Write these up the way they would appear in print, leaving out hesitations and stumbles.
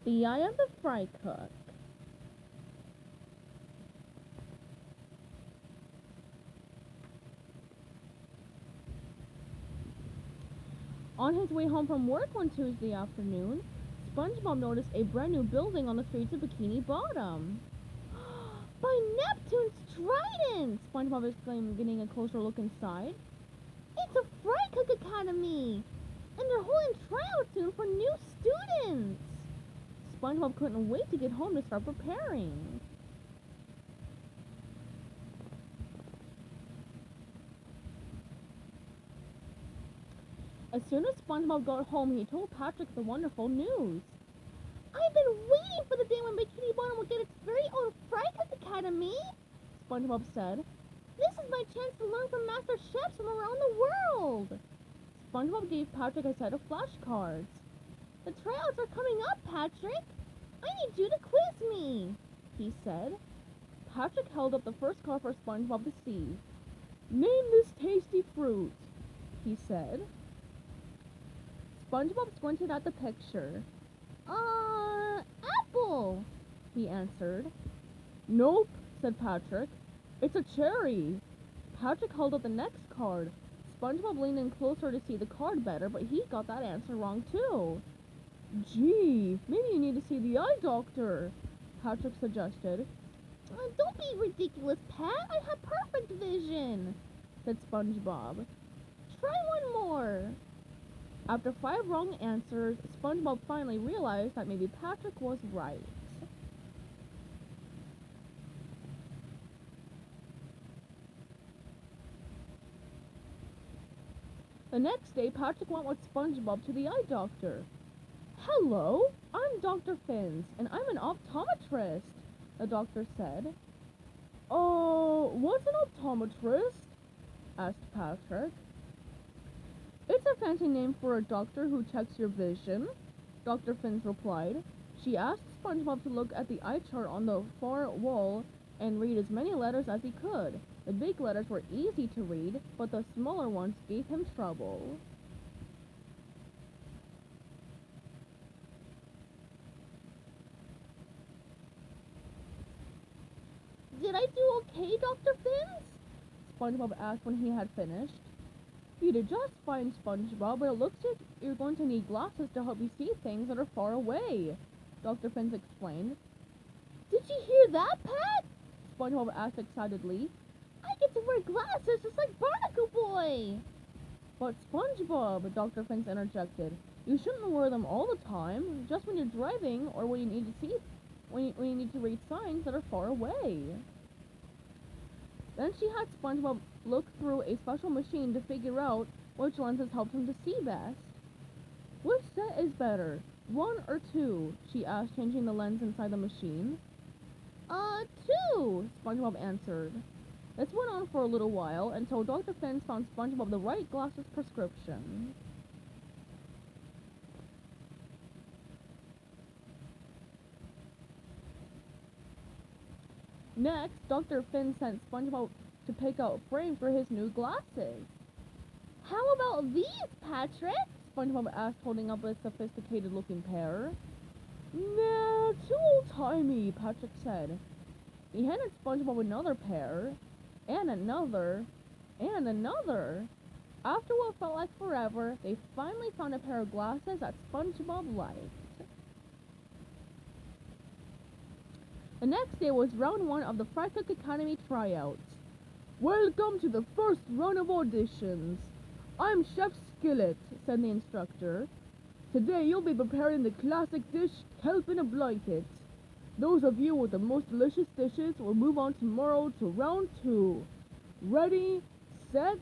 The Eye of the Fry Cook. On his way home from work one Tuesday afternoon, SpongeBob noticed a brand new building on the streets of Bikini Bottom. By Neptune's trident! SpongeBob exclaimed, getting a closer look inside. It's a Fry Cook Academy! And they're holding tryouts soon for new students! SpongeBob couldn't wait to get home to start preparing. As soon as SpongeBob got home, he told Patrick the wonderful news. I've been waiting for the day when Bikini Bottom will get its very own Fry Cook Academy, SpongeBob said. This is my chance to learn from master chefs from around the world. SpongeBob gave Patrick a set of flashcards. The tryouts are coming up, Patrick. I need you to quiz me, he said. Patrick held up the first card for SpongeBob to see. Name this tasty fruit, he said. SpongeBob squinted at the picture. Apple, he answered. Nope, said Patrick. It's a cherry. Patrick held up the next card. SpongeBob leaned in closer to see the card better, but he got that answer wrong too. Gee, maybe you need to see the eye doctor, Patrick suggested. Don't be ridiculous, Pat. I have perfect vision, said SpongeBob. Try one more. After 5 wrong answers, SpongeBob finally realized that maybe Patrick was right. The next day, Patrick went with SpongeBob to the eye doctor. Hello, I'm Dr. Finns, and I'm an optometrist, the doctor said. Oh, what's an optometrist? Asked Patrick. It's a fancy name for a doctor who checks your vision, Dr. Finns replied. She asked SpongeBob to look at the eye chart on the far wall and read as many letters as he could. The big letters were easy to read, but the smaller ones gave him trouble. Did I do okay, Dr. Finns? SpongeBob asked when he had finished. You did just fine, SpongeBob, but it looks like you're going to need glasses to help you see things that are far away, Dr. Finns explained. Did you hear that, Pat? SpongeBob asked excitedly. I get to wear glasses just like Barnacle Boy! But SpongeBob, Dr. Finns interjected, you shouldn't wear them all the time, just when you're driving or when you need to see, when you need to read signs that are far away. Then she had SpongeBob look through a special machine to figure out which lenses helped him to see best. Which set is better, 1 or 2? She asked, changing the lens inside the machine. 2, SpongeBob answered. This went on for a little while until Dr. Finns found SpongeBob the right glasses prescription. Next, Dr. Finns sent SpongeBob to pick out frames for his new glasses. How about these, Patrick? SpongeBob asked, holding up a sophisticated-looking pair. Nah, too old-timey, Patrick said. He handed SpongeBob another pair, and another, and another. After what felt like forever, they finally found a pair of glasses that SpongeBob liked. The next day was round 1 of the Fry Cook Academy tryouts. Welcome to the first round of auditions. I'm Chef Skillet, said the instructor. Today you'll be preparing the classic dish, kelp in a blanket. Those of you with the most delicious dishes will move on tomorrow to round 2. Ready, set,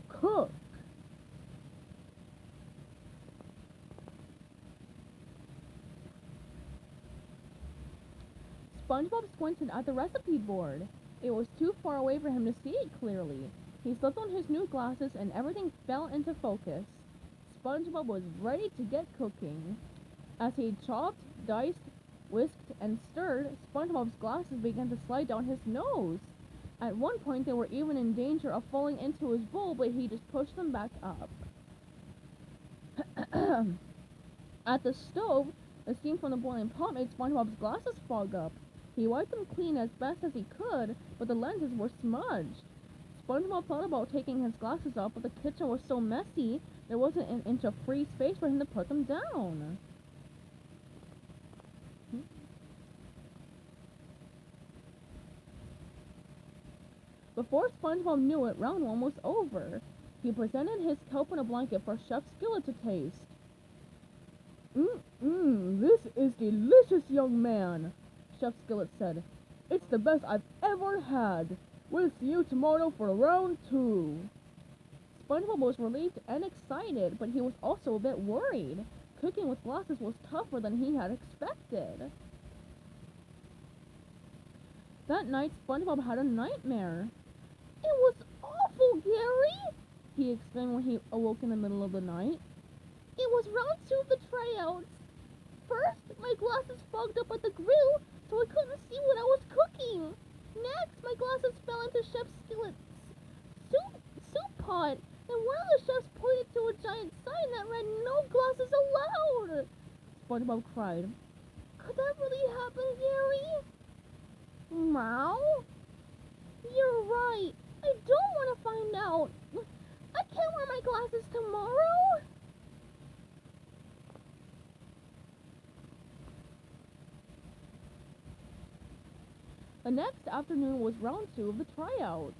cook. SpongeBob squinted at the recipe board. It was too far away for him to see it clearly. He slipped on his new glasses and everything fell into focus. SpongeBob was ready to get cooking. As he chopped, diced, whisked, and stirred, SpongeBob's glasses began to slide down his nose. At one point, they were even in danger of falling into his bowl, but he just pushed them back up. At the stove, The steam from the boiling pot made SpongeBob's glasses fog up. He wiped them clean as best as he could, but the lenses were smudged. SpongeBob thought about taking his glasses off, but the kitchen was so messy, there wasn't an inch of free space for him to put them down. Before SpongeBob knew it, round one was over. He presented his kelp in a blanket for Chef Skillet to taste. This is delicious, young man, Chef Skillet said. It's the best I've ever had. We'll see you tomorrow for round two. SpongeBob was relieved and excited, but he was also a bit worried. Cooking with glasses was tougher than he had expected. That night, SpongeBob had a nightmare. It was awful, Gary, he exclaimed when he awoke in the middle of the night. It was round two of the tryouts. First, my glasses fogged up at the grill, so I couldn't see what I was cooking. Next, my glasses fell into Chef Skillet's soup pot, and one of the chefs pointed to a giant sign that read, "No glasses allowed!" SpongeBob cried. Could that really happen, Gary? Meow? You're right. I don't want to find out. I can't wear my glasses tomorrow. The next afternoon was round two of the tryouts.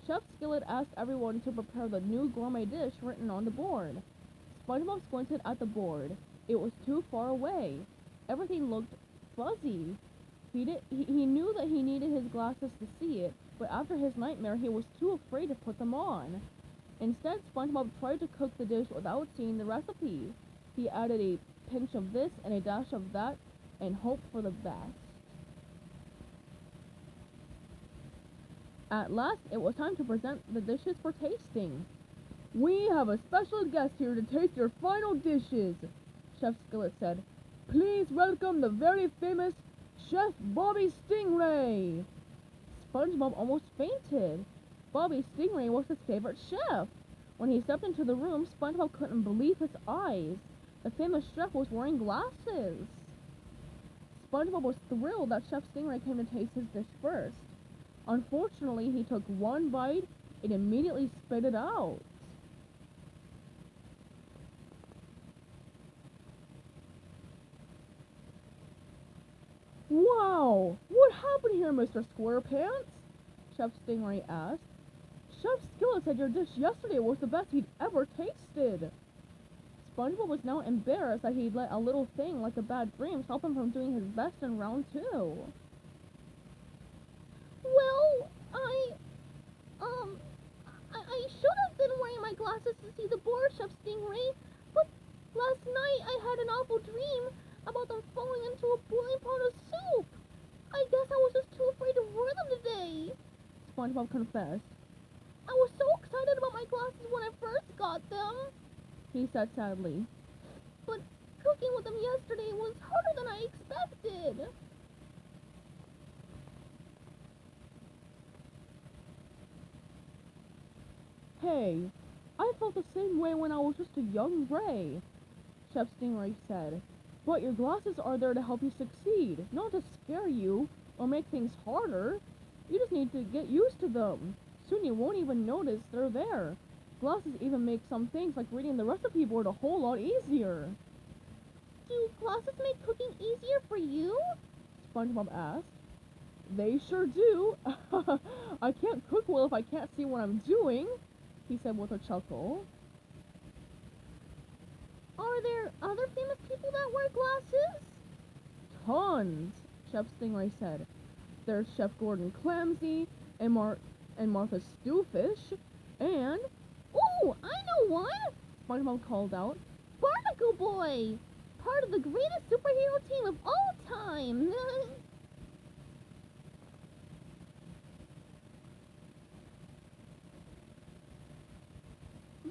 Chef Skillet asked everyone to prepare the new gourmet dish written on the board. SpongeBob squinted at the board. It was too far away. Everything looked fuzzy. He knew that he needed his glasses to see it, but after his nightmare, he was too afraid to put them on. Instead, SpongeBob tried to cook the dish without seeing the recipe. He added a pinch of this and a dash of that and hoped for the best. At last, it was time to present the dishes for tasting. We have a special guest here to taste your final dishes, Chef Skillet said. Please welcome the very famous Chef Bobby Stingray. SpongeBob almost fainted. Bobby Stingray was his favorite chef. When he stepped into the room, SpongeBob couldn't believe his eyes. The famous chef was wearing glasses. SpongeBob was thrilled that Chef Stingray came to taste his dish first. Unfortunately, he took one bite and immediately spit it out. Wow! What happened here, Mr. Squarepants? Chef Stingray asked. Chef Skillet said your dish yesterday was the best he'd ever tasted. SpongeBob was now embarrassed that he'd let a little thing like a bad dream stop him from doing his best in round two. Well, I should have been wearing my glasses to see the board, Chef Stingray, but last night I had an awful dream about them falling into a boiling pot of soup. I guess I was just too afraid to wear them today, SpongeBob confessed. I was so excited about my glasses when I first got them, he said sadly. But cooking with them yesterday was harder than I expected. Hey, I felt the same way when I was just a young Ray, Chef Stingray said. But your glasses are there to help you succeed, not to scare you or make things harder. You just need to get used to them. Soon you won't even notice they're there. Glasses even make some things like reading the recipe board a whole lot easier. Do glasses make cooking easier for you? SpongeBob asked. They sure do. I can't cook well if I can't see what I'm doing, he said with a chuckle. Are there other famous people that wear glasses? Tons, Chef Stingray said. There's Chef Gordon Clamsy and Martha Stewfish and... Oh, I know one! SpongeBob called out. Barnacle Boy! Part of the greatest superhero team of all time!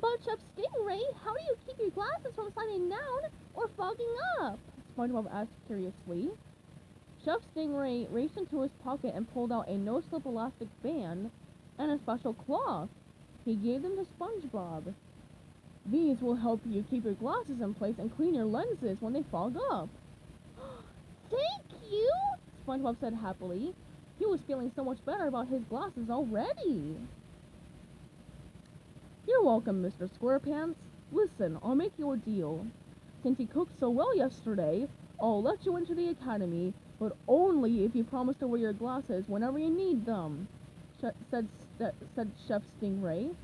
But Chef Stingray, how do you keep your glasses from sliding down or fogging up? SpongeBob asked curiously. Chef Stingray reached into his pocket and pulled out a no-slip elastic band and a special cloth. He gave them to SpongeBob. These will help you keep your glasses in place and clean your lenses when they fog up. Thank you, SpongeBob said happily. He was feeling so much better about his glasses already. You're welcome, Mr. SquarePants. Listen, I'll make you a deal. Since you cooked so well yesterday, I'll let you into the academy, but only if you promise to wear your glasses whenever you need them, said Chef Stingray.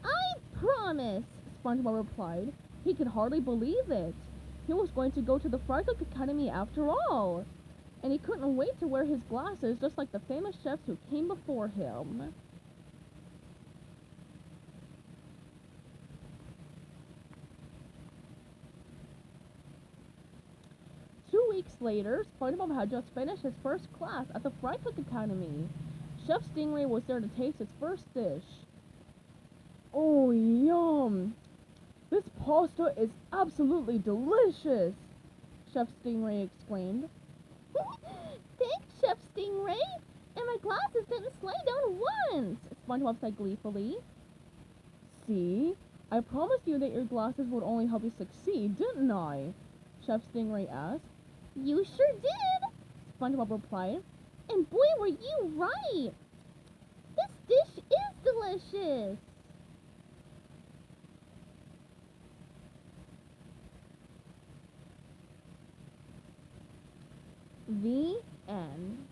I promise, SpongeBob replied. He could hardly believe it. He was going to go to the Fry Cook Academy after all, and he couldn't wait to wear his glasses just like the famous chefs who came before him. Weeks later, SpongeBob had just finished his first class at the Fry Cook Academy. Chef Stingray was there to taste his first dish. Oh, yum! This pasta is absolutely delicious! Chef Stingray exclaimed. Thanks, Chef Stingray! And my glasses didn't slide down once! SpongeBob said gleefully. See? I promised you that your glasses would only help you succeed, didn't I? Chef Stingray asked. You sure did, SpongeBob replied. And boy, were you right! This dish is delicious! The end.